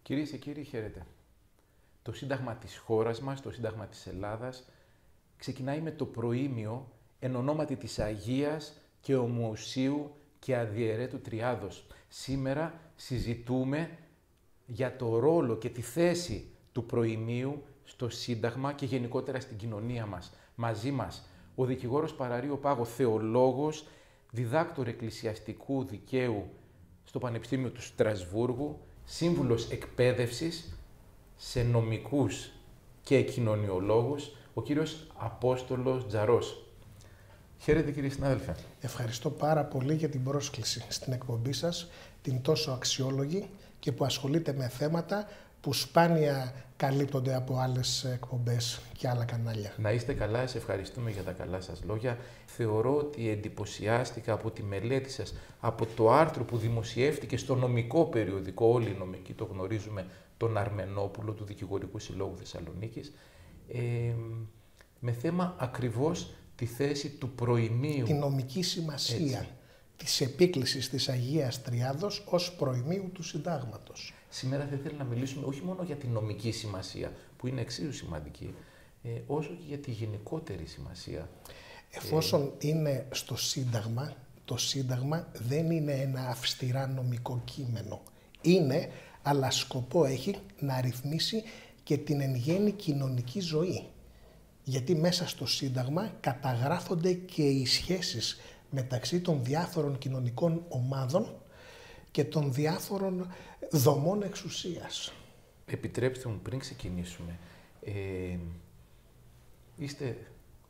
Κυρίες και κύριοι, χαίρετε. Το Σύνταγμα της χώρας μας, το Σύνταγμα της Ελλάδας, ξεκινάει με το προήμιο εν ονόματι της Αγίας και Ομοουσίου και Αδιαιρέτου Τριάδος. Σήμερα συζητούμε για το ρόλο και τη θέση του προημίου στο Σύνταγμα και γενικότερα στην κοινωνία μας. Μαζί μας ο δικηγόρος Παραρείο Πάγο, θεολόγος, διδάκτορ εκκλησιαστικού δικαίου στο Πανεπιστήμιο του Στρασβούργου, σύμβουλος εκπαίδευσης σε νομικούς και κοινωνιολόγους, ο κύριος Απόστολος Τζαρός. Χαίρετε κύριε συνάδελφε. Ευχαριστώ πάρα πολύ για την πρόσκληση στην εκπομπή σας, την τόσο αξιόλογη και που ασχολείται με θέματα που σπάνια καλύπτονται από άλλες εκπομπές και άλλα κανάλια. Να είστε καλά, σε ευχαριστούμε για τα καλά σας λόγια. Θεωρώ ότι εντυπωσιάστηκα από τη μελέτη σας, από το άρθρο που δημοσιεύτηκε στο νομικό περιοδικό, όλοι οι νομικοί το γνωρίζουμε, τον Αρμενόπουλο του Δικηγορικού Συλλόγου Θεσσαλονίκης, με θέμα ακριβώς τη θέση του προημίου. Η νομική σημασία της επίκλησης της Αγίας Τριάδος ως προημίου του Συντάγματος. Σήμερα θα ήθελα να μιλήσουμε όχι μόνο για τη νομική σημασία, που είναι εξίσου σημαντική, όσο και για τη γενικότερη σημασία. Εφόσον είναι στο Σύνταγμα, το Σύνταγμα δεν είναι ένα αυστηρά νομικό κείμενο. Είναι, αλλά σκοπό έχει να ρυθμίσει και την εν γέννη κοινωνική ζωή. Γιατί μέσα στο Σύνταγμα καταγράφονται και οι σχέσεις μεταξύ των διάφορων κοινωνικών ομάδων και των διάφορων δομών εξουσίας. Επιτρέψτε μου πριν ξεκινήσουμε, είστε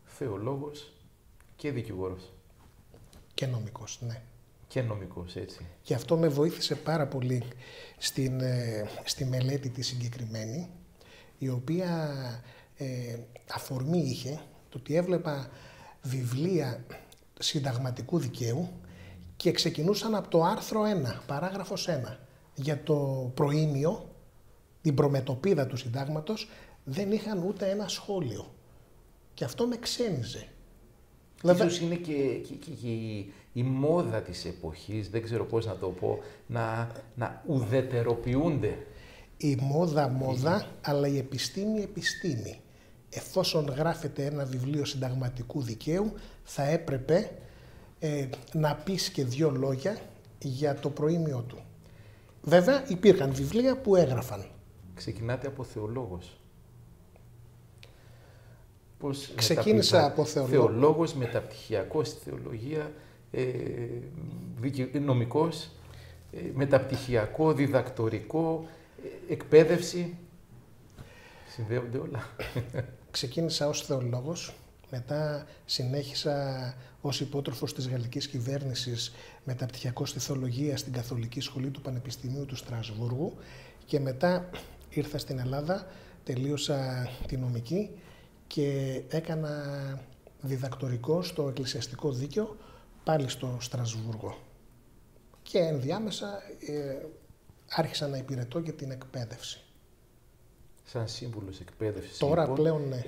θεολόγος και δικηγόρος. Και νομικός, ναι. Και νομικός, έτσι. Και αυτό με βοήθησε πάρα πολύ στη μελέτη τη συγκεκριμένη, η οποία αφορμή είχε το ότι έβλεπα βιβλία συνταγματικού δικαίου και ξεκινούσαν από το άρθρο 1, παράγραφος 1, για το προήμιο, την προμετωπίδα του συντάγματος, δεν είχαν ούτε ένα σχόλιο. Και αυτό με ξένιζε. Ίσως είναι και η μόδα της εποχής, δεν ξέρω πώς να το πω, να ουδετεροποιούνται. Η μόδα, αλλά η επιστήμη. Εφόσον γράφεται ένα βιβλίο συνταγματικού δικαίου, θα έπρεπε να πεις και δύο λόγια για το προήμιο του. Βέβαια, υπήρχαν βιβλία που έγραφαν. Ξεκινάτε από θεολόγος. Ξεκίνησα από θεολόγος, μεταπτυχιακός στη θεολογία, νομικός, μεταπτυχιακό, διδακτορικό, εκπαίδευση. Συνδέονται όλα. Ξεκίνησα ως θεολόγος, μετά συνέχισα ως υπότροφος της γαλλικής κυβέρνησης μεταπτυχιακό στη θεολογία στην Καθολική Σχολή του Πανεπιστημίου του Στρασβούργου και μετά ήρθα στην Ελλάδα, τελείωσα τη νομική και έκανα διδακτορικό στο εκκλησιαστικό δίκαιο πάλι στο Στρασβούργο. Και ενδιάμεσα άρχισα να υπηρετώ για την εκπαίδευση. Σαν σύμβουλος εκπαίδευσης. Τώρα λοιπόν, πλέον ναι.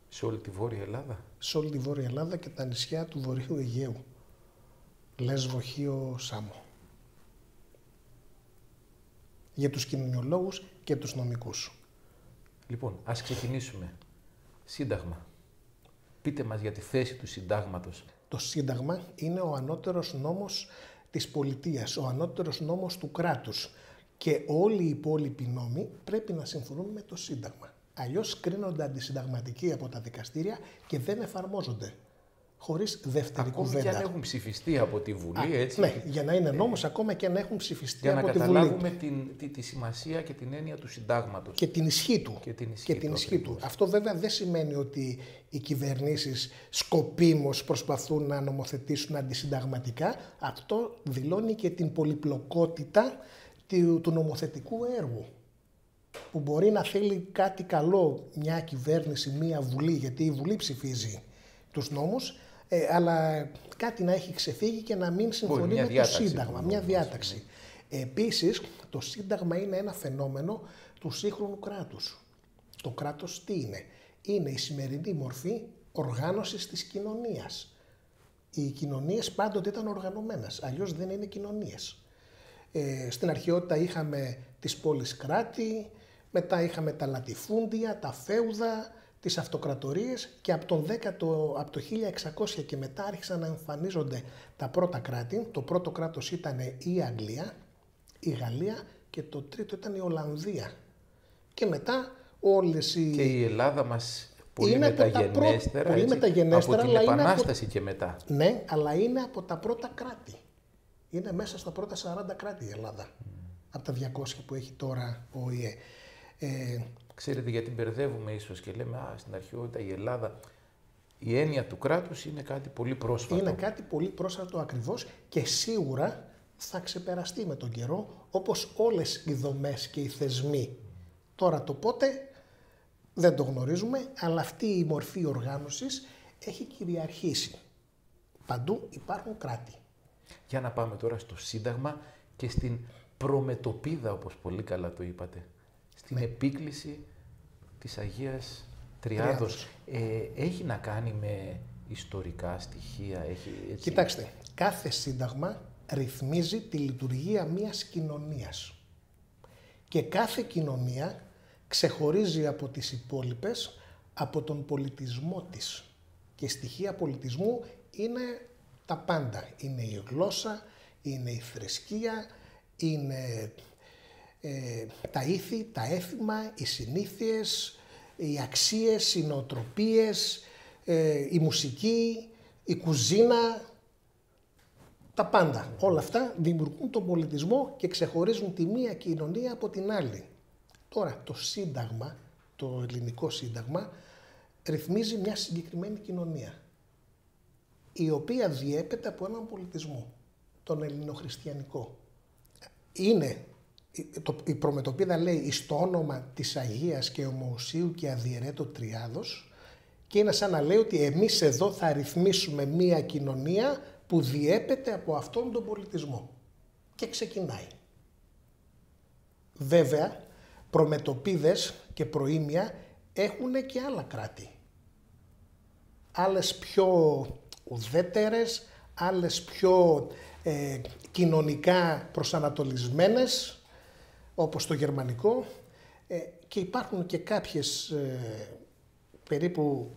Σε όλη τη Βόρεια Ελλάδα. Σε όλη τη Βόρεια Ελλάδα και τα νησιά του Βορείου Αιγαίου. Λέσβο, Χίο, Σάμο. Για τους κοινωνιολόγους και τους νομικούς. Λοιπόν, ας ξεκινήσουμε. Σύνταγμα. Πείτε μας για τη θέση του συντάγματος. Το Σύνταγμα είναι ο ανώτερος νόμος της πολιτείας, ο ανώτερος νόμος του κράτους. Και όλοι οι υπόλοιποι νόμοι πρέπει να συμφωνούν με το Σύνταγμα. Αλλιώς κρίνονται αντισυνταγματικοί από τα δικαστήρια και δεν εφαρμόζονται. Χωρίς δεύτερη κουβέντα. Ακόμα και αν έχουν ψηφιστεί από τη Βουλή, έτσι. Ναι, για να είναι νόμος, ακόμα και αν έχουν ψηφιστεί από τη Βουλή. Για να καταλάβουμε τη σημασία και την έννοια του συντάγματος. Και την ισχύ του. Και την ισχύ του. Αυτό βέβαια δεν σημαίνει ότι οι κυβερνήσεις σκοπίμως προσπαθούν να νομοθετήσουν αντισυνταγματικά. Αυτό δηλώνει και την πολυπλοκότητα του νομοθετικού έργου. Που μπορεί να θέλει κάτι καλό μια κυβέρνηση, μια Βουλή, γιατί η Βουλή ψηφίζει τους νόμους, αλλά κάτι να έχει ξεφύγει και να μην συμφωνεί με το Σύνταγμα, μια διάταξη. Επίσης, το Σύνταγμα είναι ένα φαινόμενο του σύγχρονου κράτους. Το κράτος τι είναι? Είναι η σημερινή μορφή οργάνωσης της κοινωνίας. Οι κοινωνίες πάντοτε ήταν οργανωμένες, αλλιώς δεν είναι κοινωνίες. Στην αρχαιότητα είχαμε τις πόλεις κράτη, μετά είχαμε τα λατιφούντια, τα φέουδα, τις αυτοκρατορίες και από το 1600 και μετά άρχισαν να εμφανίζονται τα πρώτα κράτη. Το πρώτο κράτος ήταν η Αγγλία, η Γαλλία και το τρίτο ήταν η Ολλανδία. Και μετά όλες οι... Και η Ελλάδα μας πολύ μεταγενέστερα, από την Επανάσταση και μετά. Ναι, αλλά είναι από τα πρώτα κράτη. Είναι μέσα στα πρώτα 40 κράτη η Ελλάδα. Από τα 200 που έχει τώρα ο ΟΗΕ. Ξέρετε γιατί μπερδεύουμε ίσως και λέμε στην αρχαιότητα η Ελλάδα, η έννοια του κράτους είναι κάτι πολύ πρόσφατο. Είναι κάτι πολύ πρόσφατο ακριβώς και σίγουρα θα ξεπεραστεί με τον καιρό, όπως όλες οι δομές και οι θεσμοί. Τώρα το πότε δεν το γνωρίζουμε, αλλά αυτή η μορφή οργάνωσης έχει κυριαρχήσει. Παντού υπάρχουν κράτη. Για να πάμε τώρα στο Σύνταγμα και στην προμετωπίδα, όπως πολύ καλά το είπατε. Στην επίκληση της Αγίας Τριάδος. Έχει να κάνει με ιστορικά στοιχεία, έτσι... Κοιτάξτε, κάθε σύνταγμα ρυθμίζει τη λειτουργία μιας κοινωνίας. Και κάθε κοινωνία ξεχωρίζει από τις υπόλοιπες από τον πολιτισμό της. Και στοιχεία πολιτισμού είναι τα πάντα. Είναι η γλώσσα, είναι η θρησκεία, είναι τα ήθη, τα έθιμα, οι συνήθειες, οι αξίες, οι νοοτροπίες, η μουσική, η κουζίνα, τα πάντα. Όλα αυτά δημιουργούν τον πολιτισμό και ξεχωρίζουν τη μία κοινωνία από την άλλη. Τώρα το Σύνταγμα, το ελληνικό Σύνταγμα, ρυθμίζει μια συγκεκριμένη κοινωνία, η οποία διέπεται από έναν πολιτισμό, τον ελληνοχριστιανικό. Είναι, η προμετωπίδα λέει, εις το όνομα της Αγίας και Ομοουσίου και Αδιαιρέτω Τριάδος, και είναι σαν να λέει ότι εμείς εδώ θα ρυθμίσουμε μία κοινωνία που διέπεται από αυτόν τον πολιτισμό. Και ξεκινάει. Βέβαια, προμετωπίδες και προήμια έχουν και άλλα κράτη. Άλλες πιο ουδέτερες, άλλες πιο κοινωνικά προσανατολισμένες, όπως το γερμανικό, και υπάρχουν και κάποιες περίπου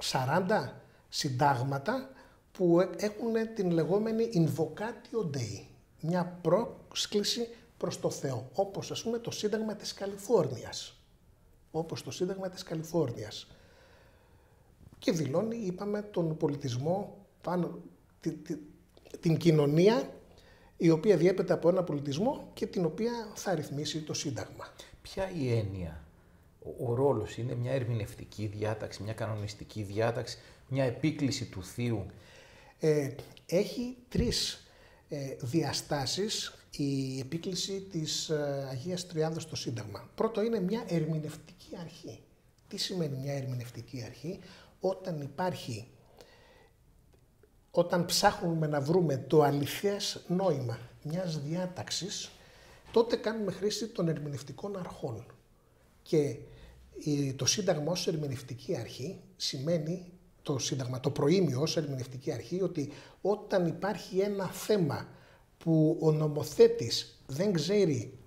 40 συντάγματα που έχουν την λεγόμενη Invocatio Dei, μια πρόσκληση προς το Θεό, όπως ας πούμε το Σύνταγμα της Καλιφόρνιας. Και δηλώνει, είπαμε, τον πολιτισμό, την κοινωνία η οποία διέπεται από ένα πολιτισμό και την οποία θα ρυθμίσει το Σύνταγμα. Ποια η έννοια, ο ρόλος είναι μια ερμηνευτική διάταξη, μια κανονιστική διάταξη, μια επίκληση του Θείου? Έχει τρεις διαστάσεις η επίκληση της Αγίας Τριάδος στο Σύνταγμα. Πρώτο είναι μια ερμηνευτική αρχή. Τι σημαίνει μια ερμηνευτική αρχή? Όταν ψάχνουμε να βρούμε το αληθές νόημα μιας διάταξης, τότε κάνουμε χρήση των ερμηνευτικών αρχών. Και το Σύνταγμα ως ερμηνευτική αρχή σημαίνει, το προήμιο ως ερμηνευτική αρχή, ότι όταν υπάρχει ένα θέμα που ο νομοθέτης δεν ξέρει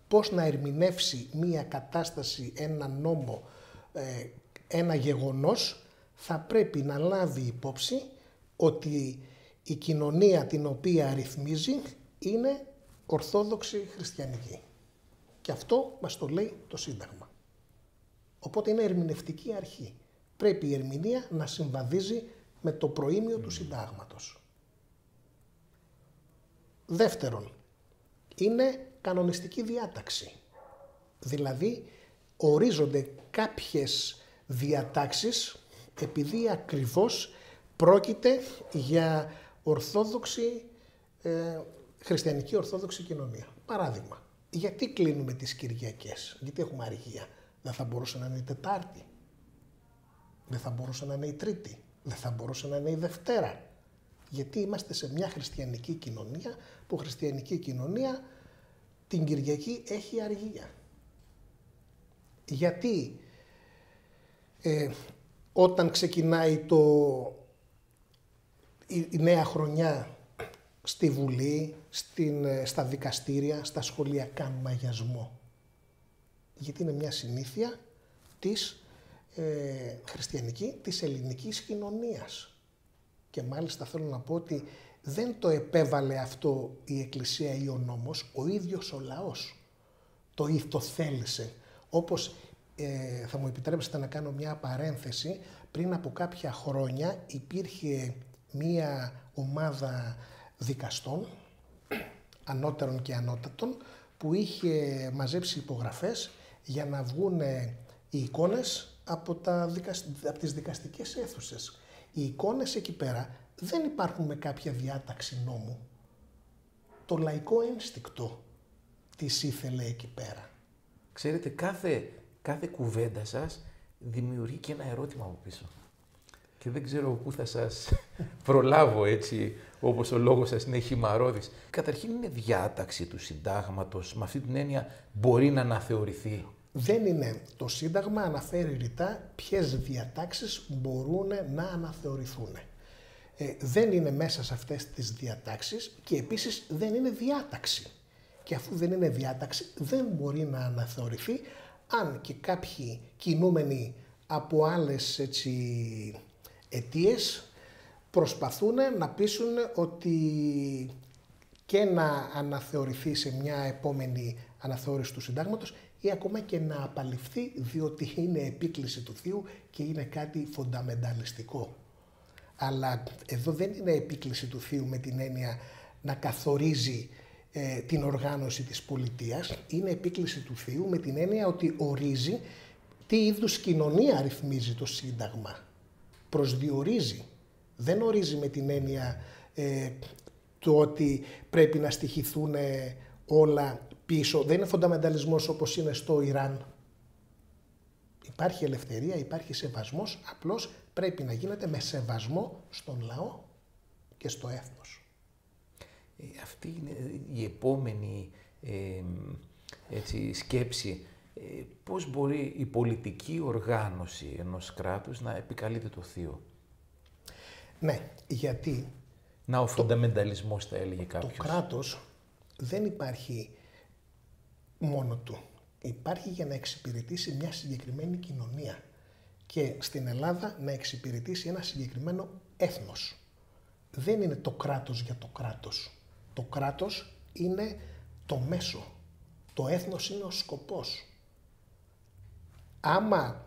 πώς να ερμηνεύσει μία κατάσταση, ένα νόμο, ένα γεγονός, θα πρέπει να λάβει υπόψη ότι η κοινωνία την οποία ρυθμίζει είναι ορθόδοξη χριστιανική. Και αυτό μας το λέει το Σύνταγμα. Οπότε είναι ερμηνευτική αρχή. Πρέπει η ερμηνεία να συμβαδίζει με το προήμιο του Συντάγματος. Δεύτερον, είναι κανονιστική διάταξη. Δηλαδή, ορίζονται κάποιες διατάξεις επειδή ακριβώς πρόκειται για χριστιανική ορθόδοξη κοινωνία. Παράδειγμα, γιατί κλείνουμε τις Κυριακές? Γιατί έχουμε αργία? Δεν θα μπορούσε να είναι η Τετάρτη? Δεν θα μπορούσε να είναι η Τρίτη? Δεν θα μπορούσε να είναι η Δευτέρα? Γιατί είμαστε σε μια χριστιανική κοινωνία που χριστιανική κοινωνία την Κυριακή έχει αργία. Γιατί όταν ξεκινάει η νέα χρονιά στη Βουλή, στα δικαστήρια, στα σχολεία κάνουν μαγιασμό. Γιατί είναι μια συνήθεια της χριστιανική, της ελληνικής κοινωνίας. Και μάλιστα θέλω να πω ότι δεν το επέβαλε αυτό η Εκκλησία ή ο νόμος, ο ίδιος ο λαός το θέλησε. Όπως θα μου επιτρέψετε να κάνω μια παρένθεση, πριν από κάποια χρόνια υπήρχε μια ομάδα δικαστών, ανώτερων και ανώτατων, που είχε μαζέψει υπογραφές για να βγουν οι εικόνες από τις δικαστικές αίθουσες. Οι εικόνες εκεί πέρα δεν υπάρχουν με κάποια διάταξη νόμου. Το λαϊκό ένστικτο τις ήθελε εκεί πέρα. Ξέρετε, κάθε κουβέντα σας δημιουργεί και ένα ερώτημα από πίσω. Και δεν ξέρω πού θα σας προλάβω έτσι, όπως ο λόγος σας είναι χυμαρώδης. Καταρχήν είναι διάταξη του συντάγματος, με αυτή την έννοια μπορεί να αναθεωρηθεί. Δεν είναι. Το Σύνταγμα αναφέρει ρητά ποιες διατάξεις μπορούν να αναθεωρηθούν. Δεν είναι μέσα σε αυτές τις διατάξεις και επίσης δεν είναι διάταξη. Και αφού δεν είναι διάταξη δεν μπορεί να αναθεωρηθεί αν και κάποιοι κινούμενοι από άλλες αιτίες προσπαθούν να πείσουν ότι και να αναθεωρηθεί σε μια επόμενη αναθεώρηση του συντάγματος ή ακόμα και να απαλληφθεί διότι είναι επίκληση του Θείου και είναι κάτι φονταμενταλιστικό. Αλλά εδώ δεν είναι επίκληση του Θείου με την έννοια να καθορίζει την οργάνωση της πολιτείας, είναι επίκληση του Θείου με την έννοια ότι ορίζει τι είδους κοινωνία ρυθμίζει το Σύνταγμα. Προσδιορίζει. Δεν ορίζει με την έννοια το ότι πρέπει να στοιχηθούν όλα πίσω. Δεν είναι φονταμενταλισμός όπως είναι στο Ιράν. Υπάρχει ελευθερία, υπάρχει σεβασμός, απλώς πρέπει να γίνεται με σεβασμό στον λαό και στο έθνος. Αυτή είναι η επόμενη σκέψη. Πώς μπορεί η πολιτική οργάνωση ενός κράτους να επικαλείται το Θείο? Ναι, γιατί... Ο φονταμενταλισμός θα έλεγε κάποιος. Το κράτος δεν υπάρχει μόνο του. Υπάρχει για να εξυπηρετήσει μια συγκεκριμένη κοινωνία και στην Ελλάδα να εξυπηρετήσει ένα συγκεκριμένο έθνος. Δεν είναι το κράτος για το κράτος. Το κράτος είναι το μέσο. Το έθνος είναι ο σκοπός. Άμα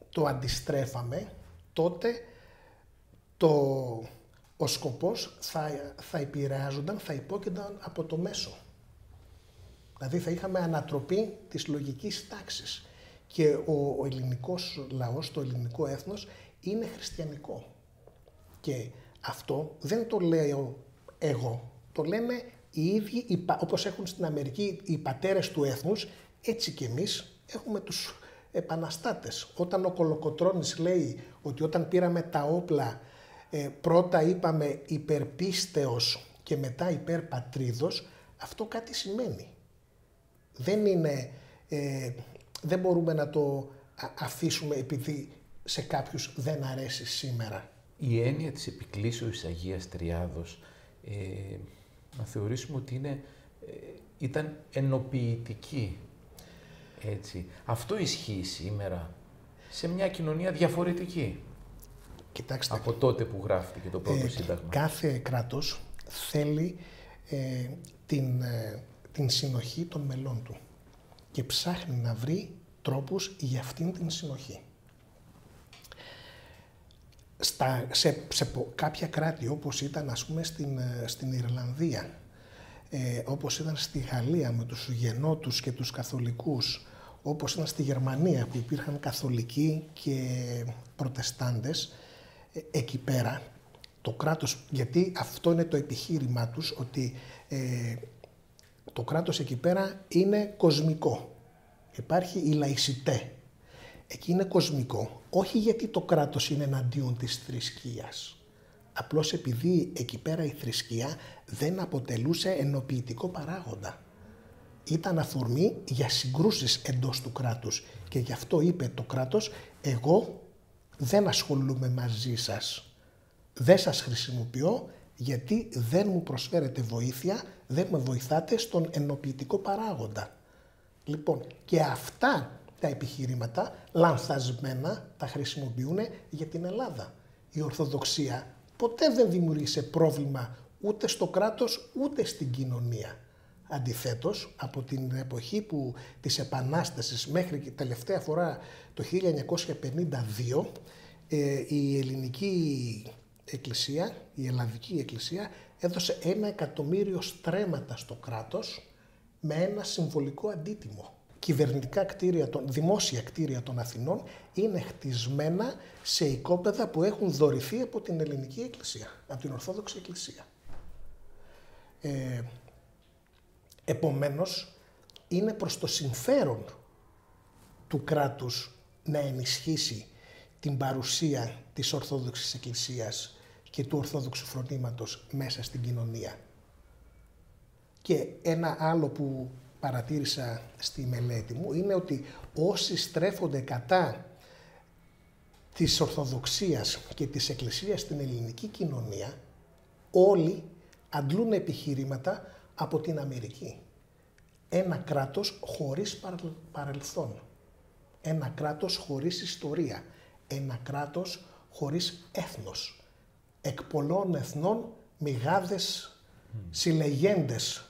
το αντιστρέφαμε, τότε ο σκοπός θα επηρεάζονταν, θα υπόκεινταν από το μέσο. Δηλαδή θα είχαμε ανατροπή της λογικής τάξης. Και ο ελληνικός λαός, το ελληνικό έθνος είναι χριστιανικό. Και αυτό δεν το λέω εγώ, το λένε οι ίδιοι, όπως έχουν στην Αμερική οι πατέρες του έθνους, έτσι και εμείς έχουμε τους επαναστάτες. Όταν ο Κολοκοτρώνης λέει ότι όταν πήραμε τα όπλα πρώτα είπαμε υπερπίστεως και μετά υπερπατρίδος, αυτό κάτι σημαίνει. Δεν μπορούμε να το αφήσουμε επειδή σε κάποιους δεν αρέσει σήμερα. Η έννοια της επικλήσεως Αγίας Τριάδος, να θεωρήσουμε ότι ήταν ενοποιητική. Έτσι. Αυτό ισχύει σήμερα σε μια κοινωνία διαφορετική. Κοιτάξτε, από τότε που γράφτηκε το πρώτο σύνταγμα. Κάθε κράτος θέλει την συνοχή των μελών του και ψάχνει να βρει τρόπους για αυτήν την συνοχή. Σε κάποια κράτη όπως ήταν ας πούμε στην Ιρλανδία, όπως ήταν στη Γαλλία με τους Ουγενότους και τους Καθολικούς, όπως ήταν στη Γερμανία που υπήρχαν Καθολικοί και Προτεστάντες, εκεί πέρα το κράτος, γιατί αυτό είναι το επιχείρημά τους, ότι το κράτος εκεί πέρα είναι κοσμικό. Υπάρχει η λαϊσιτέ. Εκεί είναι κοσμικό, όχι γιατί το κράτος είναι εναντίον της θρησκείας. Απλώς επειδή εκεί πέρα η θρησκεία δεν αποτελούσε ενοποιητικό παράγοντα. Ήταν αφορμή για συγκρούσεις εντός του κράτους και γι' αυτό είπε το κράτος, εγώ δεν ασχολούμαι μαζί σας, δεν σας χρησιμοποιώ, Γιατί δεν μου προσφέρετε βοήθεια, δεν με βοηθάτε στον ενοποιητικό παράγοντα. Λοιπόν, και αυτά τα επιχειρήματα λανθασμένα τα χρησιμοποιούν για την Ελλάδα. Η Ορθοδοξία ποτέ δεν δημιούργησε πρόβλημα ούτε στο κράτος ούτε στην κοινωνία. Αντιθέτως, από την εποχή της Επανάστασης μέχρι και τελευταία φορά το 1952, η ελληνική εκκλησία, η ελλαδική εκκλησία, έδωσε 1 εκατομμύριο στρέμματα στο κράτος με ένα συμβολικό αντίτιμο. Κυβερνητικά κτίρια, δημόσια κτίρια των Αθηνών είναι χτισμένα σε οικόπεδα που έχουν δωρηθεί από την ελληνική εκκλησία, από την Ορθόδοξη Εκκλησία. Επομένως, είναι προς το συμφέρον του κράτους να ενισχύσει την παρουσία της Ορθόδοξης Εκκλησίας και του Ορθόδοξου φρονήματος μέσα στην κοινωνία. Και ένα άλλο που παρατήρησα στη μελέτη μου είναι ότι όσοι στρέφονται κατά της Ορθοδοξίας και της Εκκλησίας στην ελληνική κοινωνία, όλοι αντλούν επιχειρήματα από την Αμερική. Ένα κράτος χωρίς παρελθόν. Ένα κράτος χωρίς ιστορία. Ένα κράτος χωρίς έθνος. Εκ πολλών εθνών μηγάδες συλλεγέντες,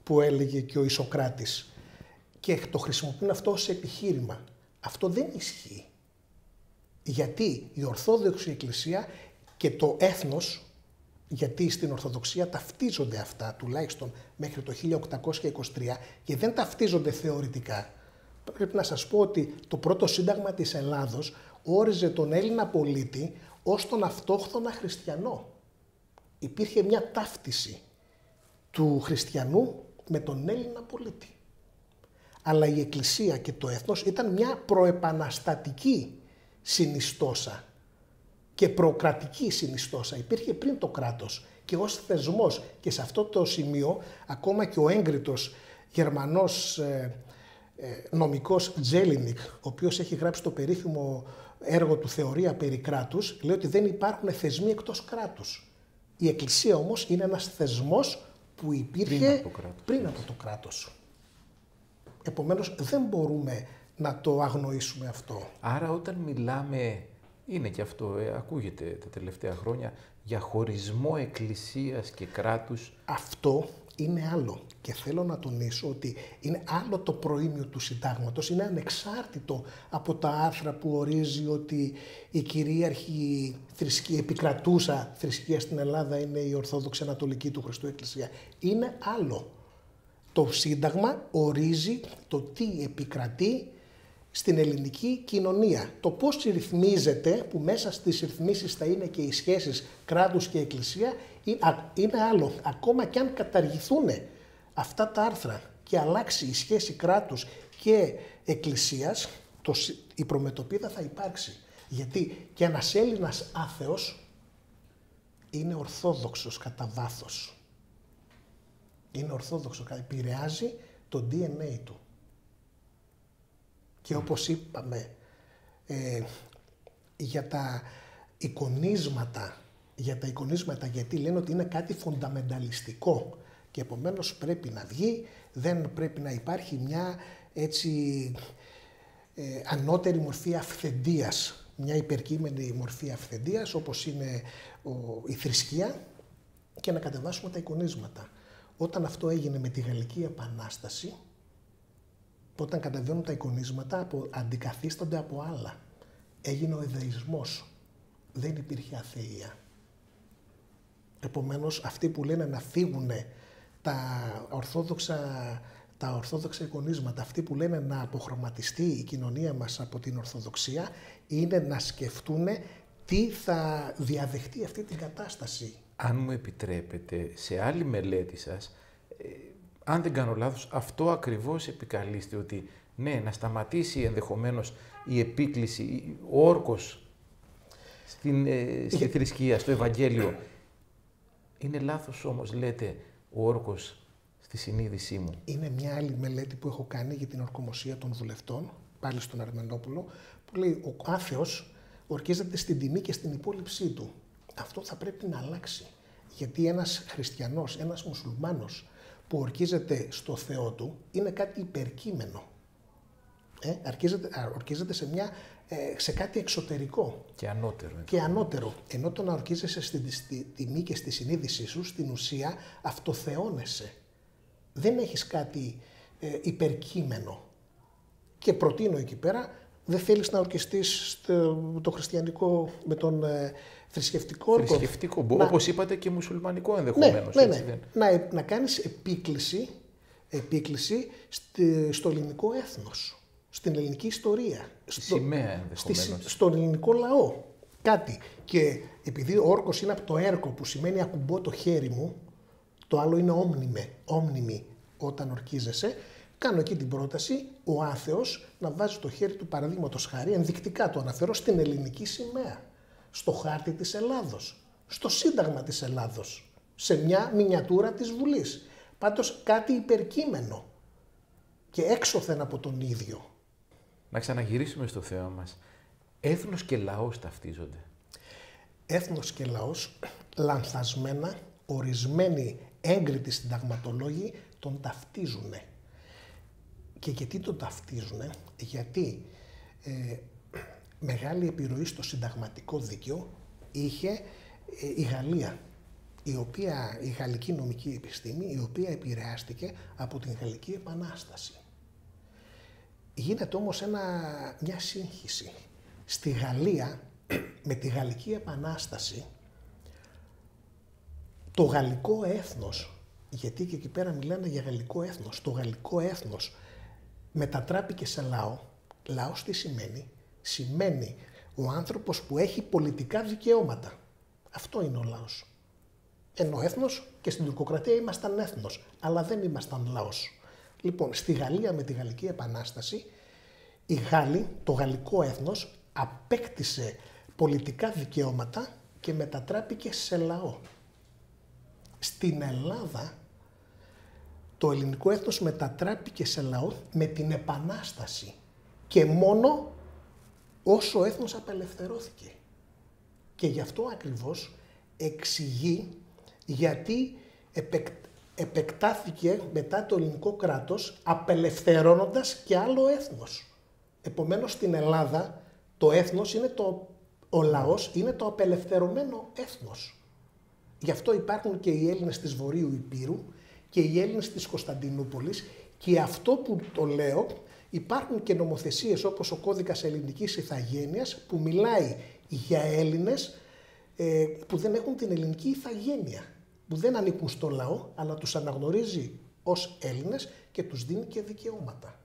που έλεγε και ο Ισοκράτης. Και το χρησιμοποιούν αυτό ως επιχείρημα. Αυτό δεν ισχύει. Γιατί η Ορθόδοξη Εκκλησία και το έθνος, γιατί στην Ορθοδοξία ταυτίζονται αυτά, τουλάχιστον μέχρι το 1823, και δεν ταυτίζονται θεωρητικά. Πρέπει να σας πω ότι το πρώτο σύνταγμα της Ελλάδος όριζε τον Έλληνα πολίτη ως τον αυτόχθονα χριστιανό. Υπήρχε μια ταύτιση του χριστιανού με τον Έλληνα πολίτη. Αλλά η Εκκλησία και το έθνος ήταν μια προεπαναστατική συνιστόσα και προκρατική συνιστόσα. Υπήρχε πριν το κράτος και ως θεσμός, και σε αυτό το σημείο ακόμα και ο έγκριτος Γερμανός νομικός Τζέλινικ, ο οποίος έχει γράψει το περίφημο έργο του «Θεωρία περί κράτους», λέει ότι δεν υπάρχουν θεσμοί εκτός κράτους. Η Εκκλησία όμως είναι ένας θεσμός που υπήρχε πριν από το κράτος. Επομένως δεν μπορούμε να το αγνοήσουμε αυτό. Άρα όταν μιλάμε, είναι και αυτό, ακούγεται τα τελευταία χρόνια, για χωρισμό εκκλησίας και κράτους. Αυτό είναι άλλο και θέλω να τονίσω ότι είναι άλλο το προήμιο του συντάγματος, είναι ανεξάρτητο από τα άρθρα που ορίζει ότι η κυρίαρχη επικρατούσα θρησκεία στην Ελλάδα είναι η Ορθόδοξη Ανατολική του Χριστού Εκκλησία. Είναι άλλο. Το Σύνταγμα ορίζει το τι επικρατεί στην ελληνική κοινωνία. Το πώς ρυθμίζεται, που μέσα στις ρυθμίσεις θα είναι και οι σχέσεις κράτους και εκκλησία, είναι άλλο. Ακόμα και αν καταργηθούν αυτά τα άρθρα και αλλάξει η σχέση κράτους και εκκλησίας, η προμετωπίδα θα υπάρξει. Γιατί και ένας Έλληνας άθεος είναι ορθόδοξος κατά βάθος. Είναι ορθόδοξο, επηρεάζει το DNA του. Και όπως είπαμε, για τα εικονίσματα, γιατί λένε ότι είναι κάτι φονταμενταλιστικό και επομένως πρέπει να βγει, δεν πρέπει να υπάρχει μια έτσι ανώτερη μορφή αυθεντίας, μια υπερκείμενη μορφή αυθεντίας όπως είναι η θρησκεία, και να κατεβάσουμε τα εικονίσματα. Όταν αυτό έγινε με τη Γαλλική Επανάσταση, όταν κατεβαίνουν τα εικονίσματα, αντικαθίστανται από άλλα. Έγινε ο εδεισμός. Δεν υπήρχε αθεία. Επομένως, αυτοί που λένε να φύγουν τα ορθόδοξα εικονίσματα, αυτοί που λένε να αποχρωματιστεί η κοινωνία μας από την Ορθοδοξία, είναι να σκεφτούν τι θα διαδεχτεί αυτή την κατάσταση. Αν μου επιτρέπετε, σε άλλη μελέτη σας, αν δεν κάνω λάθος, αυτό ακριβώς επικαλείστε, ότι ναι, να σταματήσει ενδεχομένως η επίκληση, ο όρκος στη θρησκεία, στο Ευαγγέλιο. Είναι λάθος όμως, λέτε, ο όρκος στη συνείδησή μου. Είναι μια άλλη μελέτη που έχω κάνει για την ορκομοσία των δουλευτών, πάλι στον Αρμενόπουλο, που λέει ο άθεος ορκίζεται στην τιμή και στην υπόλοιψή του. Αυτό θα πρέπει να αλλάξει. Γιατί ένας χριστιανός, ένας μουσουλμάνος που ορκίζεται στο Θεό του είναι κάτι υπερκείμενο. Ορκίζεται σε κάτι εξωτερικό. Και ανώτερο. Ενώ το να ορκίζεσαι στη τιμή και στη συνείδησή σου, στην ουσία αυτοθεώνεσαι. Δεν έχεις κάτι υπερκείμενο. Και προτείνω εκεί πέρα, δεν θέλεις να ορκιστείς το χριστιανικό με τον θρησκευτικό όρκο. Θρησκευτικό, όπως είπατε, και μουσουλμανικό ενδεχομένως. Ναι. Να κάνεις επίκληση στο ελληνικό έθνος, στην ελληνική ιστορία. Σημαία ενδεχομένως. Στον ελληνικό λαό. Κάτι. Και επειδή ο όρκος είναι από το έρκο που σημαίνει ακουμπώ το χέρι μου, το άλλο είναι όμνημη όταν ορκίζεσαι, κάνω εκεί την πρόταση ο άθεος να βάζει το χέρι του, παραδείγματος χάρη, ενδεικτικά το αναφέρω, στην ελληνική σημαία, στο χάρτη της Ελλάδος, στο Σύνταγμα της Ελλάδος, σε μια μινιατούρα της Βουλής. Πάντως κάτι υπερκείμενο και έξωθεν από τον ίδιο. Να ξαναγυρίσουμε στο θέμα μας. Έθνος και λαός ταυτίζονται. Έθνος και λαός, λανθασμένα, ορισμένοι έγκριτοι συνταγματολόγοι τον ταυτίζουνε. Και γιατί τον ταυτίζουνε? Γιατί μεγάλη επιρροή στο συνταγματικό δίκαιο είχε η Γαλλία, η γαλλική νομική επιστήμη, η οποία επηρεάστηκε από την Γαλλική Επανάσταση. Γίνεται όμως μια σύγχυση. Στη Γαλλία, με τη Γαλλική Επανάσταση, το γαλλικό έθνος, γιατί και εκεί πέρα μιλάνε για γαλλικό έθνος, το γαλλικό έθνος μετατράπηκε σε λαό. Λαός τι σημαίνει? Σημαίνει ο άνθρωπος που έχει πολιτικά δικαιώματα. Αυτό είναι ο λαός. Ενώ έθνος και στην τουρκοκρατία ήμασταν έθνος, αλλά δεν ήμασταν λαός. Λοιπόν, στη Γαλλία με τη Γαλλική Επανάσταση, οι Γάλλοι, το γαλλικό έθνος, απέκτησε πολιτικά δικαιώματα και μετατράπηκε σε λαό. Στην Ελλάδα, το ελληνικό έθνος μετατράπηκε σε λαό με την Επανάσταση και μόνο όσο ο έθνος απελευθερώθηκε. Και γι' αυτό ακριβώς εξηγεί γιατί επεκτάθηκε μετά το ελληνικό κράτος απελευθερώνοντας και άλλο έθνος. Επομένως στην Ελλάδα το έθνος είναι ο λαός είναι το απελευθερωμένο έθνος. Γι' αυτό υπάρχουν και οι Έλληνες της Βορείου Ηπείρου και οι Έλληνες της Κωνσταντινούπολης και αυτό που το λέω υπάρχουν και νομοθεσίες όπως ο Κώδικας Ελληνικής Ιθαγένειας που μιλάει για Έλληνες που δεν έχουν την ελληνική ιθαγένεια, που δεν ανήκουν στο λαό αλλά τους αναγνωρίζει ως Έλληνες και τους δίνει και δικαιώματα.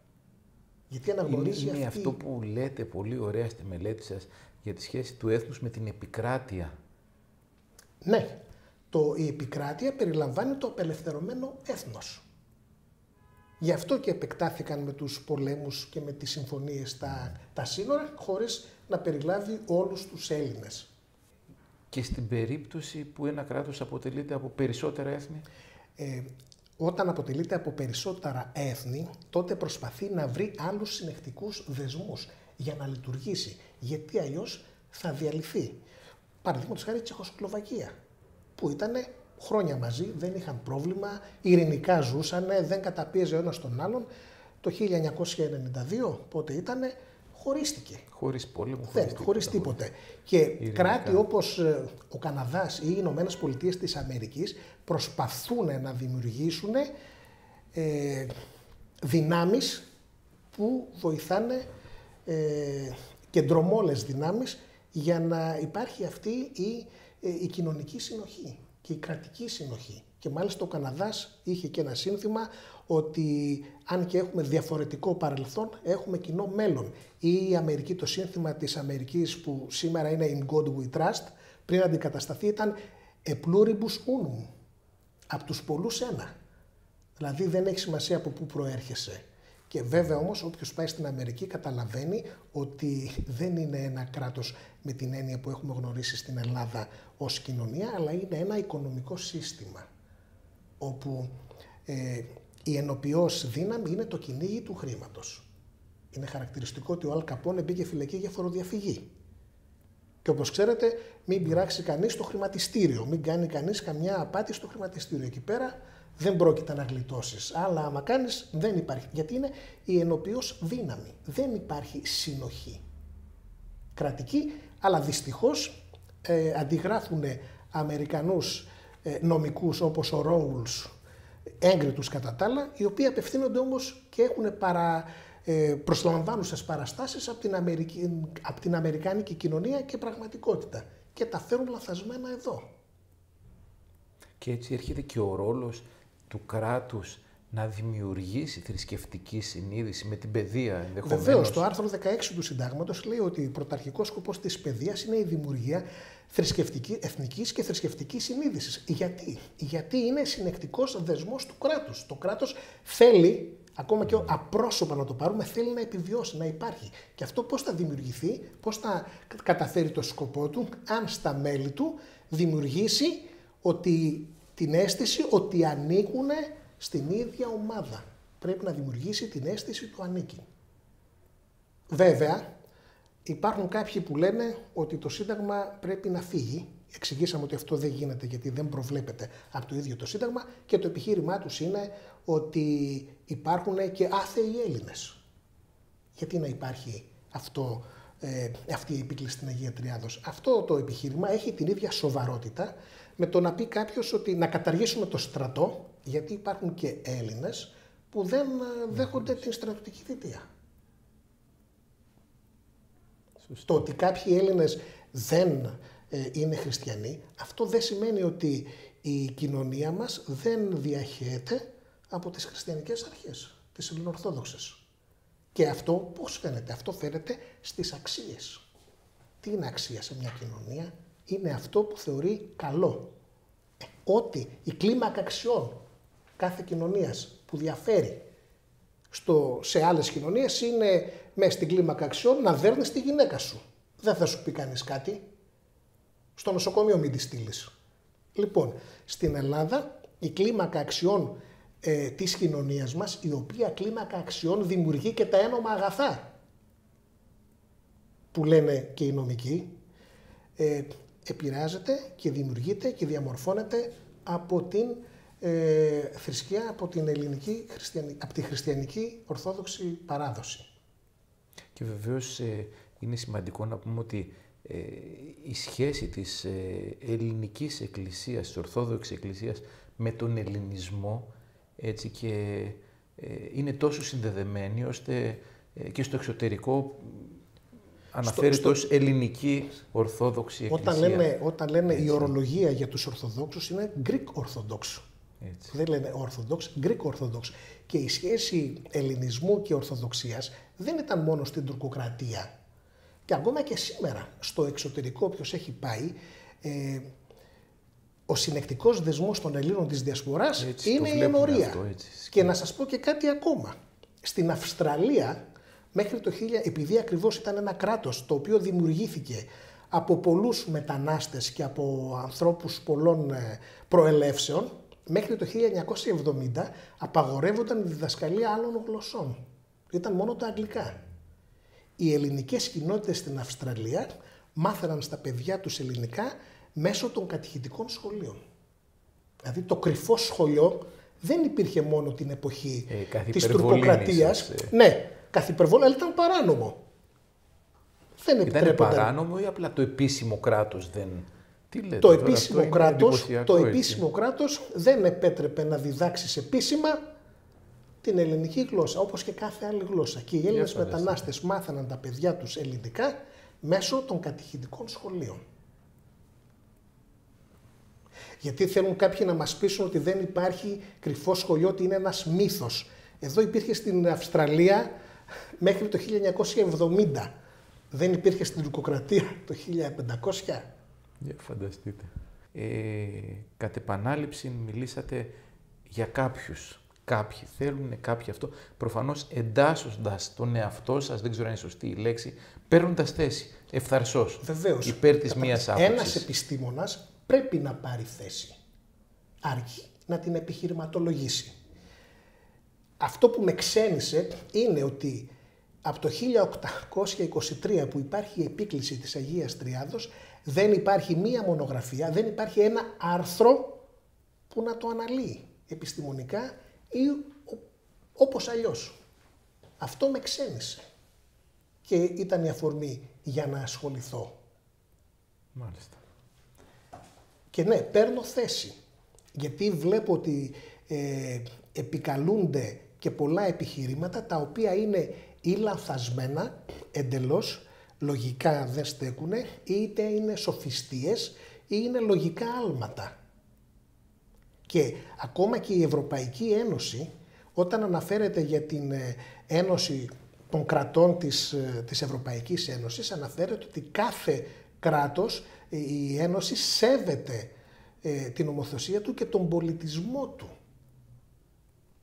Γιατί αναγνωρίζει είναι αυτό που λέτε πολύ ωραία στη μελέτη σας για τη σχέση του έθνους με την επικράτεια. Ναι. Η επικράτεια περιλαμβάνει το απελευθερωμένο έθνος. Γι' αυτό και επεκτάθηκαν με τους πολέμους και με τις συμφωνίες τα σύνορα, χωρίς να περιλάβει όλους τους Έλληνες. Και στην περίπτωση που ένα κράτος αποτελείται από περισσότερα έθνη? Όταν αποτελείται από περισσότερα έθνη, τότε προσπαθεί να βρει άλλους συνεχτικούς δεσμούς για να λειτουργήσει, γιατί αλλιώς θα διαλυθεί. Παραδείγματος χάρη η Τσεχοσλοβακία, που ήταν χρόνια μαζί, δεν είχαν πρόβλημα, ειρηνικά ζούσαν, δεν καταπίεζε ο ένας τον άλλον. Το 1992, πότε ήτανε, χωρίστηκε. Χωρίς πόλεμο, χωρίς τίποτε. Και ειρηνικά. Κράτη όπως ο Καναδάς ή οι Ηνωμένες Πολιτείες της Αμερικής προσπαθούν να δημιουργήσουν δυνάμεις που βοηθάνε, κεντρομόλες δυνάμεις, για να υπάρχει αυτή η κοινωνική συνοχή και η κρατική συνοχή. Και μάλιστα ο Καναδάς είχε και ένα σύνθημα ότι αν και έχουμε διαφορετικό παρελθόν, έχουμε κοινό μέλλον. Ή η Αμερική, το σύνθημα της Αμερικής που σήμερα είναι In God We Trust, πριν αντικατασταθεί ήταν A pluribus unum, από τους πολλούς ένα. Δηλαδή δεν έχει σημασία από πού προέρχεσαι. Και βέβαια όμως όποιος πάει στην Αμερική καταλαβαίνει ότι δεν είναι ένα κράτος με την έννοια που έχουμε γνωρίσει στην Ελλάδα ως κοινωνία, αλλά είναι ένα οικονομικό σύστημα, όπου η ενοποιώς δύναμη είναι το κυνήγι του χρήματος. Είναι χαρακτηριστικό ότι ο Αλ Καπόνε μπήκε φυλακή για φοροδιαφυγή. Και όπως ξέρετε, μην πειράξει κανείς το χρηματιστήριο, μην κάνει κανείς καμιά απάτη στο χρηματιστήριο. Εκεί πέρα δεν πρόκειται να γλιτώσεις. Αλλά άμα κάνεις, δεν υπάρχει. Γιατί είναι η ενοποιώς δύναμη. Δεν υπάρχει συνοχή κρατική, αλλά δυστυχώς αντιγράφουν Αμερικανούς νομικούς όπως ο Ρόουλς, έγκριτους κατά τα άλλα, οι οποίοι απευθύνονται όμως και έχουν προσλαμβάνουσες παραστάσεις από την αμερικάνικη κοινωνία και πραγματικότητα και τα φέρουν λαθασμένα εδώ. Και έτσι έρχεται και ο ρόλος του κράτους να δημιουργήσει θρησκευτική συνείδηση με την παιδεία ενδεχομένως. Βεβαίως, το άρθρο 16 του Συντάγματος λέει ότι πρωταρχικός σκοπός της παιδείας είναι η δημιουργία εθνικής και θρησκευτικής συνείδησης. Γιατί είναι συνεκτικός δεσμός του κράτους. Το κράτος θέλει, ακόμα και απρόσωπα να το πάρουμε, θέλει να επιβιώσει, να υπάρχει. Και αυτό πώς θα δημιουργηθεί, πώς θα καταφέρει το σκοπό του, αν στα μέλη του δημιουργήσει την αίσθηση ότι ανήκουν στην ίδια ομάδα. Πρέπει να δημιουργήσει την αίσθηση του ανήκει. Βέβαια, υπάρχουν κάποιοι που λένε ότι το Σύνταγμα πρέπει να φύγει. Εξηγήσαμε ότι αυτό δεν γίνεται γιατί δεν προβλέπεται από το ίδιο το Σύνταγμα και το επιχείρημά τους είναι ότι υπάρχουν και άθεοι Έλληνες. Γιατί να υπάρχει αυτή η επίκληση στην Αγία Τριάδος. Αυτό το επιχείρημα έχει την ίδια σοβαρότητα με το να πει κάποιος ότι να καταργήσουμε το στρατό, γιατί υπάρχουν και Έλληνες που δεν δέχονται την στρατιωτική θητεία. Το ότι κάποιοι Έλληνες δεν είναι χριστιανοί, αυτό δεν σημαίνει ότι η κοινωνία μας δεν διαχέεται από τις χριστιανικές αρχές, τις ελληνοορθόδοξες. Και αυτό πώς φαίνεται? Αυτό φαίνεται στις αξίες. Τι είναι αξία σε μια κοινωνία? Είναι αυτό που θεωρεί καλό. Ότι η κλίμακα αξιών κάθε κοινωνίας που διαφέρει σε άλλες κοινωνίες είναι μέσα στην κλίμακα αξιών να δέρνεις τη γυναίκα σου. Δεν θα σου πει κανείς κάτι. Στο νοσοκομείο μην τη στείλεις. Λοιπόν, στην Ελλάδα η κλίμακα αξιών της κοινωνίας μας, η οποία κλίμακα αξιών δημιουργεί και τα ένομα αγαθά, που λένε και οι νομικοί, επηρεάζεται και δημιουργείται και διαμορφώνεται από την θρησκεία, από τη χριστιανική ορθόδοξη παράδοση. Και βεβαίως είναι σημαντικό να πούμε ότι η σχέση της ελληνικής εκκλησίας, της ορθόδοξης εκκλησίας με τον ελληνισμό έτσι και είναι τόσο συνδεδεμένη ώστε και στο εξωτερικό αναφέρεται ως ελληνική ορθόδοξη εκκλησία. Όταν λένε η ορολογία για τους Ορθοδόξους είναι Greek Orthodox. Δεν λένε Orthodox, Greek Orthodox. Και η σχέση ελληνισμού και ορθοδοξίας δεν ήταν μόνο στην τουρκοκρατία. Και ακόμα και σήμερα στο εξωτερικό όποιος έχει πάει, ο συνεκτικός δεσμός των Ελλήνων της Διασποράς είναι η ενορία. Και να σας πω και κάτι ακόμα. Στην Αυστραλία, μέχρι το 1000, επειδή ακριβώς ήταν ένα κράτος το οποίο δημιουργήθηκε από πολλούς μετανάστες και από ανθρώπους πολλών προελεύσεων, μέχρι το 1970 απαγορεύονταν η διδασκαλία άλλων γλωσσών. Ήταν μόνο τα αγγλικά. Οι ελληνικές κοινότητες στην Αυστραλία μάθαιναν στα παιδιά τους ελληνικά μέσω των κατηχητικών σχολείων. Δηλαδή το κρυφό σχολείο δεν υπήρχε μόνο την εποχή της τουρκοκρατίας. Ναι, καθ' υπερβολή, αλλά ήταν παράνομο. Δεν ήταν παράνομο ή απλά το επίσημο κράτος δεν... Τι λέτε, το επίσημο κράτος δεν επέτρεπε να διδάξεις επίσημα την ελληνική γλώσσα, όπως και κάθε άλλη γλώσσα. Και οι Έλληνες μετανάστες μάθαναν τα παιδιά τους ελληνικά μέσω των κατηχητικών σχολείων. Γιατί θέλουν κάποιοι να μας πείσουν ότι δεν υπάρχει κρυφό σχολείο, ότι είναι ένας μύθος. Εδώ υπήρχε στην Αυστραλία μέχρι το 1970. Δεν υπήρχε στην τουρκοκρατία το 1500. Φανταστείτε. Κατ' επανάληψη μιλήσατε για κάποιους. Κάποιοι θέλουν, κάποιοι αυτό. Προφανώς εντάσσοντας τον εαυτό σας, δεν ξέρω αν είναι σωστή η λέξη, παίρνοντας θέση, ευθαρσώς, υπέρ της μίας άποψης. Ένας επιστήμονας πρέπει να πάρει θέση. Αρκεί να την επιχειρηματολογήσει. Αυτό που με ξένησε είναι ότι Από το 1823 που υπάρχει η επίκληση της Αγίας Τριάδος, δεν υπάρχει μία μονογραφία, δεν υπάρχει ένα άρθρο που να το αναλύει επιστημονικά ή όπως αλλιώς. Αυτό με ξένησε και ήταν η αφορμή για να ασχοληθώ. Μάλιστα. Και ναι, παίρνω θέση, γιατί βλέπω ότι επικαλούνται και πολλά επιχειρήματα τα οποία είναι ή λανθασμένα εντελώς, λογικά δεν στέκουνε, είτε είναι σοφιστίες ή είναι λογικά άλματα. Και ακόμα και η Ευρωπαϊκή Ένωση, όταν αναφέρεται για την Ένωση των κρατών της Ευρωπαϊκής Ένωσης, αναφέρεται ότι κάθε κράτος, η Ένωση σέβεται την ομοθεσία του και τον πολιτισμό του.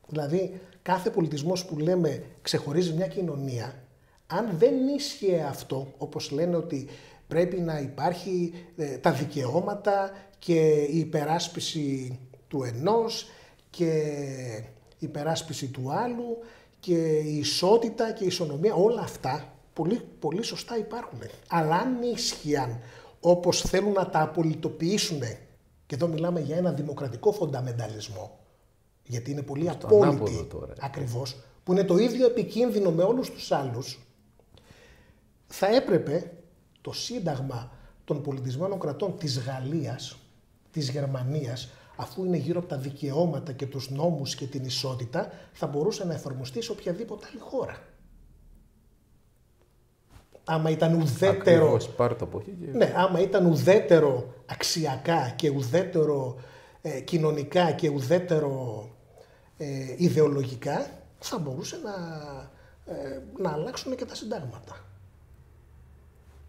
Δηλαδή, κάθε πολιτισμός που λέμε ξεχωρίζει μια κοινωνία, αν δεν ίσχυε αυτό, όπως λένε ότι πρέπει να υπάρχει τα δικαιώματα και η υπεράσπιση του ενός και η υπεράσπιση του άλλου και η ισότητα και η ισονομία, όλα αυτά πολύ, πολύ σωστά υπάρχουν. Αλλά αν ίσχυαν όπως θέλουν να τα απολυτοποιήσουν, και εδώ μιλάμε για ένα δημοκρατικό φονταμενταλισμό, γιατί είναι πολύ απόλυτη ακριβώς, που είναι το ίδιο επικίνδυνο με όλους τους άλλους, θα έπρεπε το Σύνταγμα των πολιτισμένων κρατών της Γαλλίας, της Γερμανίας, αφού είναι γύρω από τα δικαιώματα και τους νόμους και την ισότητα, θα μπορούσε να εφαρμοστεί σε οποιαδήποτε άλλη χώρα. Άμα ήταν ουδέτερο, ακριβώς, πάρ' το από εκεί και... ναι, άμα ήταν ουδέτερο αξιακά και ουδέτερο κοινωνικά και ουδέτερο ιδεολογικά, θα μπορούσε να αλλάξουν και τα συντάγματα.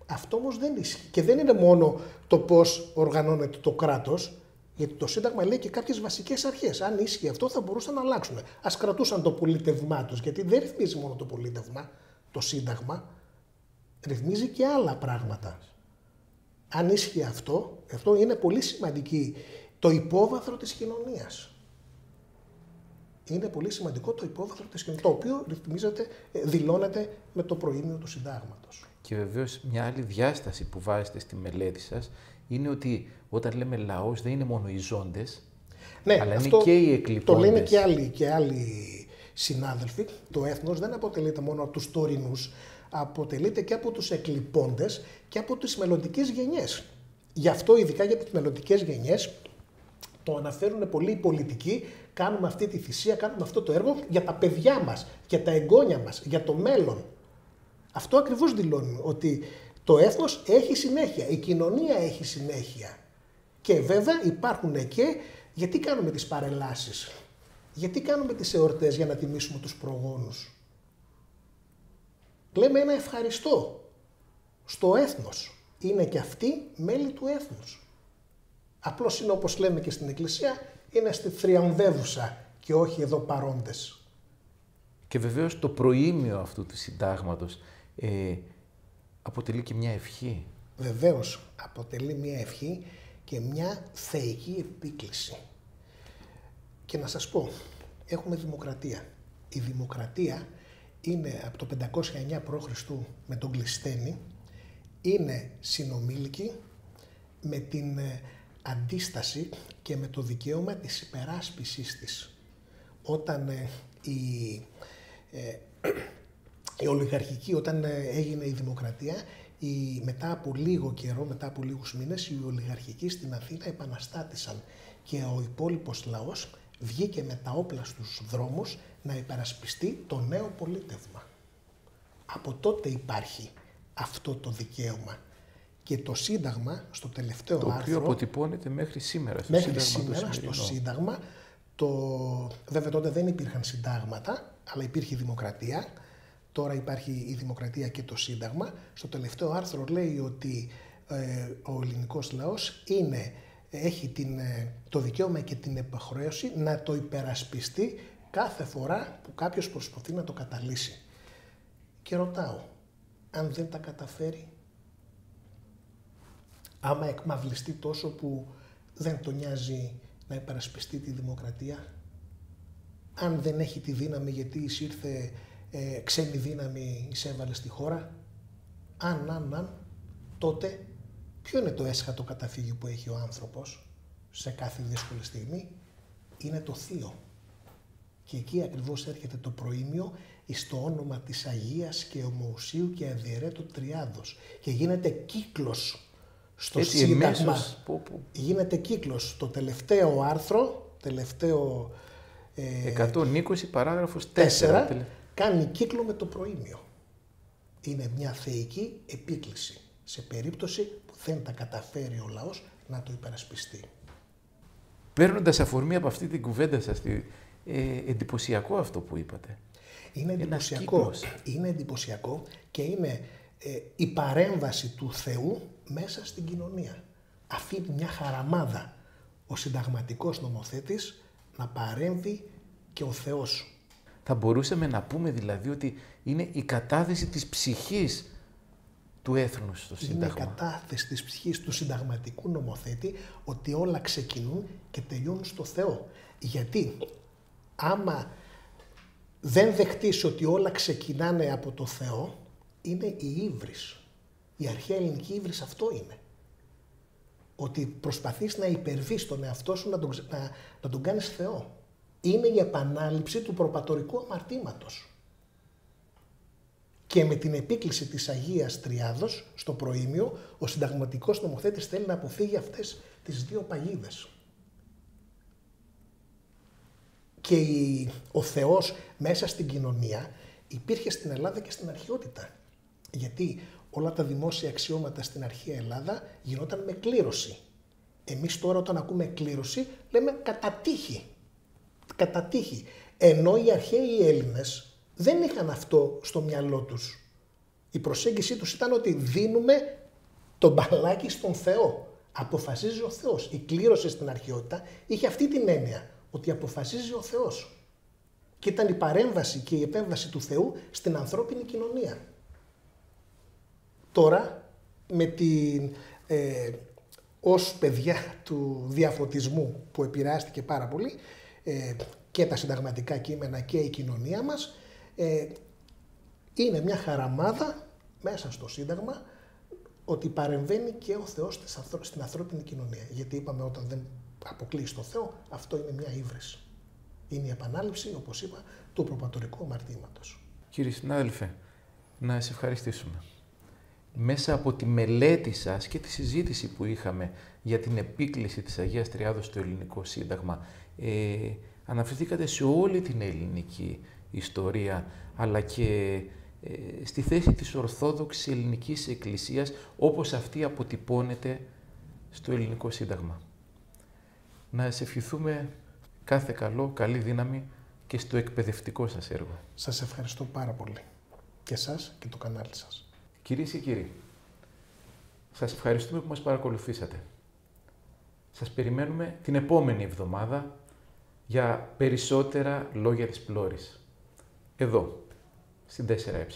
Αυτό όμως δεν ισχύει. Και δεν είναι μόνο το πώς οργανώνεται το κράτος, γιατί το Σύνταγμα λέει και κάποιες βασικές αρχές. Αν ίσχυε αυτό, θα μπορούσαν να αλλάξουν. Ας κρατούσαν το πολίτευμά τους, γιατί δεν ρυθμίζει μόνο το πολίτευμα, το Σύνταγμα, ρυθμίζει και άλλα πράγματα. Αν ίσχυε αυτό, αυτό είναι πολύ σημαντική, το υπόβαθρο της κοινωνίας. Είναι πολύ σημαντικό το υπόβαθρο της κοινωνίας, το οποίο ρυθμίζεται, δηλώνεται με το προήμιο του Συντάγματος. Και βεβαίως μια άλλη διάσταση που βάζετε στη μελέτη σας είναι ότι όταν λέμε λαός δεν είναι μόνο οι ζώντες, ναι, αλλά είναι και οι εκλειπώντες. Το λένε και άλλοι συνάδελφοι. Το έθνος δεν αποτελείται μόνο από τους τωρινούς, αποτελείται και από τους εκλειπώντες και από τις μελλοντικές γενιές. Γι' αυτό ειδικά για τις μελλοντικές γενιές το αναφέρουν πολλοί οι πολιτικοί, κάνουμε αυτή τη θυσία, κάνουμε αυτό το έργο για τα παιδιά μας, για τα εγγόνια μας, για το μέλλον. Αυτό ακριβώς δηλώνει, ότι το έθνος έχει συνέχεια, η κοινωνία έχει συνέχεια. Και βέβαια υπάρχουν και, γιατί κάνουμε τις παρελάσεις, γιατί κάνουμε τις εορτές για να τιμήσουμε τους προγόνους. Λέμε ένα ευχαριστώ στο έθνος. Είναι και αυτοί μέλη του έθνους. Απλώς είναι όπως λέμε και στην Εκκλησία, είναι στη θριαμβεύουσα και όχι εδώ παρόντες. Και βεβαίως το προήμιο αυτού του συντάγματος αποτελεί και μια ευχή. Βεβαίως αποτελεί μια ευχή και μια θεϊκή επίκληση. Και να σας πω, έχουμε δημοκρατία. Η δημοκρατία είναι από το 509 π.Χ. με τον Κλισθένη, είναι συνομήλικη με την αντίσταση και με το δικαίωμα της υπεράσπισης της. Όταν η ολιγαρχική, όταν έγινε η δημοκρατία, μετά από λίγο καιρό, μετά από λίγους μήνες, οι ολιγαρχικοί στην Αθήνα επαναστάτησαν και ο υπόλοιπος λαός βγήκε με τα όπλα στους δρόμους να υπερασπιστεί το νέο πολίτευμα. Από τότε υπάρχει αυτό το δικαίωμα. Και το Σύνταγμα, στο τελευταίο άρθρο... Το οποίο αποτυπώνεται μέχρι σήμερα στο μέχρι Σύνταγμα. Σήμερα στο Σύνταγμα. Βέβαια τότε δεν υπήρχαν συντάγματα, αλλά υπήρχε η δημοκρατία. Τώρα υπάρχει η δημοκρατία και το Σύνταγμα. Στο τελευταίο άρθρο λέει ότι ο ελληνικός λαός έχει το δικαίωμα και την υποχρέωση να το υπερασπιστεί κάθε φορά που κάποιος προσπαθεί να το καταλύσει. Και ρωτάω, αν δεν τα καταφέρει, άμα εκμαυλιστεί τόσο που δεν τον νοιάζει να υπερασπιστεί τη δημοκρατία, αν δεν έχει τη δύναμη γιατί εισήρθε ξένη δύναμη εισέβαλε στη χώρα. Αν, τότε ποιο είναι το έσχατο καταφύγιο που έχει ο άνθρωπος σε κάθε δύσκολη στιγμή? Είναι το θείο. Και εκεί ακριβώς έρχεται το προήμιο εις το όνομα της Αγίας και Ομοουσίου και Αδιαιρέτου Τριάδος. Και γίνεται κύκλος στο Σύνταγμα. Γίνεται κύκλος. Το τελευταίο άρθρο, 120 παράγραφος 4, κάνει κύκλο με το προήμιο. Είναι μια θεϊκή επίκληση σε περίπτωση που δεν τα καταφέρει ο λαός να το υπερασπιστεί. Παίρνοντας αφορμή από αυτή την κουβέντα σας, εντυπωσιακό αυτό που είπατε. Είναι εντυπωσιακό. Είναι εντυπωσιακό και είναι η παρέμβαση του Θεού μέσα στην κοινωνία. Αφήνει μια χαραμάδα ο συνταγματικός νομοθέτης να παρέμβει και ο Θεός. Θα μπορούσαμε να πούμε δηλαδή ότι είναι η κατάθεση της ψυχής του έθνους στο Σύνταγμα. Είναι η κατάθεση της ψυχής του συνταγματικού νομοθέτη ότι όλα ξεκινούν και τελειώνουν στο Θεό. Γιατί άμα δεν δεχτείς ότι όλα ξεκινάνε από το Θεό, είναι η ύβρις. Η αρχαία ελληνική ύβρις αυτό είναι. Ότι προσπαθείς να υπερβείς τον εαυτό σου, να τον κάνεις Θεό. Είναι η επανάληψη του προπατορικού αμαρτήματος. Και με την επίκληση της Αγίας Τριάδος στο προήμιο, ο συνταγματικός νομοθέτης θέλει να αποφύγει αυτές τις δύο παγίδες. Και ο Θεός μέσα στην κοινωνία υπήρχε στην Ελλάδα και στην αρχαιότητα. Γιατί όλα τα δημόσια αξιώματα στην αρχαία Ελλάδα γινόταν με κλήρωση. Εμείς τώρα όταν ακούμε κλήρωση λέμε κατά τύχη. Κατά τύχη. Ενώ οι αρχαίοι Έλληνες δεν είχαν αυτό στο μυαλό τους. Η προσέγγιση τους ήταν ότι δίνουμε το μπαλάκι στον Θεό. Αποφασίζει ο Θεός. Η κλήρωση στην αρχαιότητα είχε αυτή την έννοια, ότι αποφασίζει ο Θεός. Και ήταν η παρέμβαση και η επέμβαση του Θεού στην ανθρώπινη κοινωνία. Τώρα, ως παιδιά του διαφωτισμού που επηρεάστηκε πάρα πολύ, και τα συνταγματικά κείμενα και η κοινωνία μας, είναι μια χαραμάδα μέσα στο Σύνταγμα ότι παρεμβαίνει και ο Θεός στην ανθρώπινη κοινωνία. Γιατί είπαμε όταν δεν αποκλείεις το Θεό, αυτό είναι μια ύβρις. Είναι η επανάληψη, όπως είπα, του προπατορικού αμαρτήματος. Κύριε συνάδελφε, να σε ευχαριστήσουμε. Μέσα από τη μελέτη σας και τη συζήτηση που είχαμε για την επίκληση της Αγίας Τριάδος στο Ελληνικό Σύνταγμα, αναφερθήκατε σε όλη την ελληνική ιστορία, αλλά και στη θέση της Ορθόδοξης Ελληνικής Εκκλησίας, όπως αυτή αποτυπώνεται στο Ελληνικό Σύνταγμα. Να σας ευχηθούμε κάθε καλό, καλή δύναμη και στο εκπαιδευτικό σας έργο. Σας ευχαριστώ πάρα πολύ. Και εσάς και το κανάλι σας. Κυρίες και κύριοι, σας ευχαριστούμε που μας παρακολουθήσατε. Σας περιμένουμε την επόμενη εβδομάδα για περισσότερα λόγια της πλώρης. Εδώ, στην 4Ε.